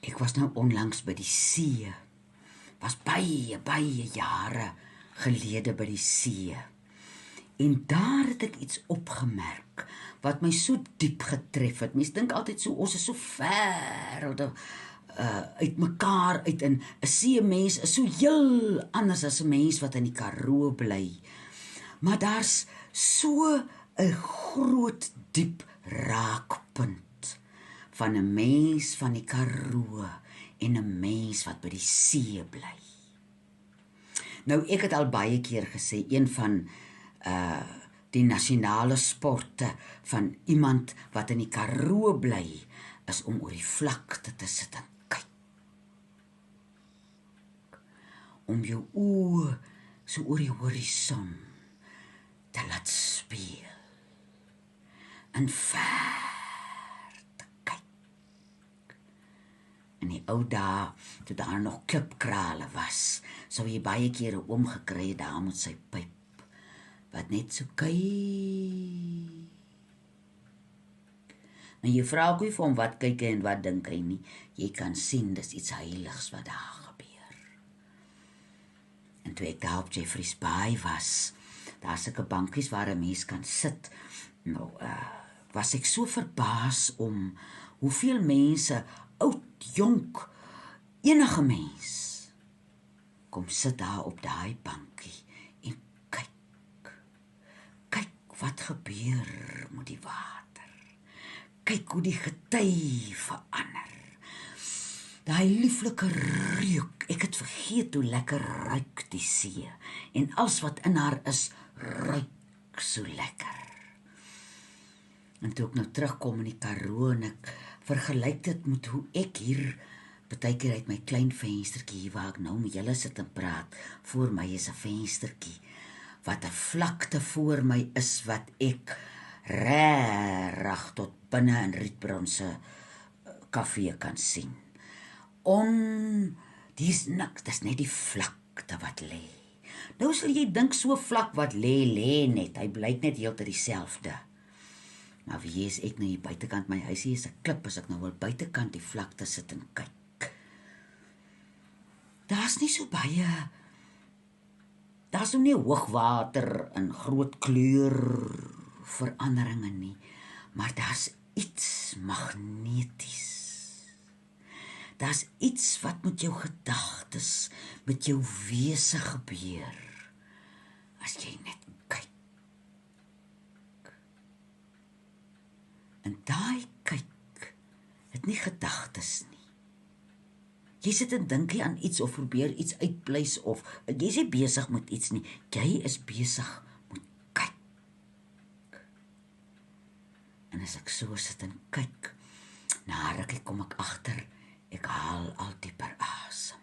Ek was nou onlangs by die see. Was baie jare gelede by die see. En daar het ek iets opgemerk wat my so diep getref het. Mense dink altyd so, ons is so ver uit mekaar uit, en 'n seemens is so heel anders as 'n mens wat in die Karoo bly. Maar daar's so 'n groot diep raakpunt van 'n mens van die Karoo en 'n mens wat by die see bly. Nou, ek het al baie keer gesê, een van die nasionale sporte van iemand wat in die Karoo bly, is om oor die vlakte te sit en kyk. Om jou oë so oor die horison te laat speel. En ver te kyk. In die ou dae, toe daar nog klipkrale was, sou jy baie keer 'n oom gekry het daar met sy pyp, wat net so kyk. En jy vra ook nie vir hom wat kyk hy en wat dink hy nie. Jy kan sien, dis iets heiligs wat daar gebeur. En toe ek daar op Jeffreys Bay was, daar sulke bankies waar 'n mens kan sit. Nou, was ek so verbaas om hoeveel mense, oud, jonk, enige mens, kom sit daar op daai bankie en kyk. Kyk wat gebeur met die water. Kyk hoe die gety verander. Daai lieflike reuk, ek het vergeet hoe lekker ruik die see. En alles wat in haar is, ruik so lekker. En toe ek nou terugkom in die Karoo en ek vergelyk dit met hoe ek hier partykeer uit my klein venstertjie hier waar ek nou met julle sit en praat, voor my is 'n venstertjie, wat 'n vlakte voor my is, wat ek regtig tot binne in Rietbron se kafee kan sien. Dis niks, dis net die vlakte wat lê. Nou sal jy dink so vlak wat lê net, hy blyk net heeltyd dieselfde. Maar wie is ek nou hier buitekant my huisie is 'n klip, as ek nou wil buitekant die vlakte sit en kyk. Daar's nie so baie, daar's nou nie hoogwater en groot kleurveranderinge nie, maar daar's iets magneties. Daar's iets wat met jou gedagtes, met jou wese gebeur, as jy net kyk. En daai kyk het nie gedagtes nie. Jy sit en dink nie aan iets of probeer iets uitpleis of jy's nie besig met iets nie. Jy is besig met kyk. En as ek so sit en kyk, na rukkie kom ek agter, ek haal al dieper asem.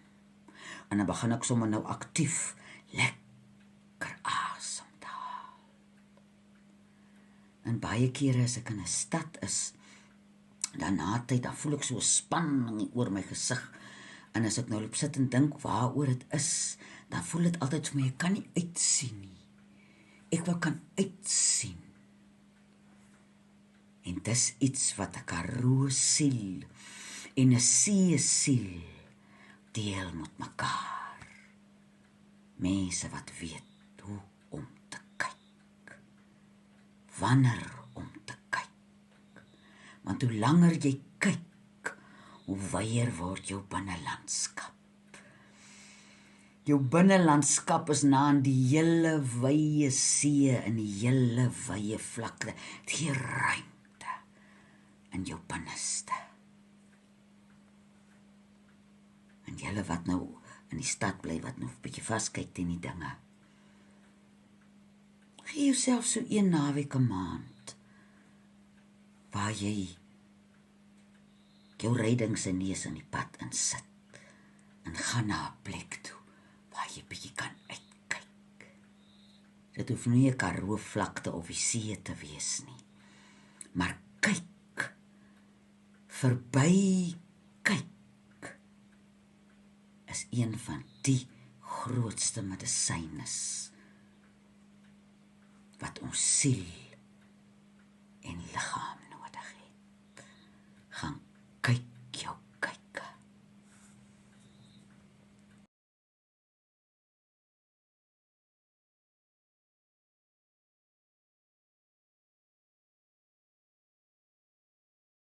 En dan begin ek sommer nou aktief lekker asem te haal. En baie kere as ek in 'n stad is, dan na tyd, dan voel ek so 'n spanning oor my gesig. En as ek nou loop sit en dink waaroor dit is, dan voel dit altyd vir my, ek kan nie uitsien nie. Ek wil kan uitsien. En dis iets wat 'n Karoo siel en 'n see siel deel met mekaar. Mense wat weet hoe om te kyk. Wanneer om te kyk. Want hoe langer jy kyk, hoe wyer word jou binnelandskap. Jou binnelandskap is na in die hele wye see en die hele wye vlakte. Dit gee ruimte in jou binneste. En julle wat nou in die stad bly, wat nou 'n bietjie vaskyk teen die dinge. Gee jouself so 1 naweek 'n maand, waar jy jou rydings en neus in die pad insit, en gaan na 'n plek toe, waar jy bietjie kan uitkyk. Dit hoef nie 'n Karoo vlakte of die see te wees nie, maar kyk, verby kyk, is een van die grootste medisynes wat ons siel en liggaam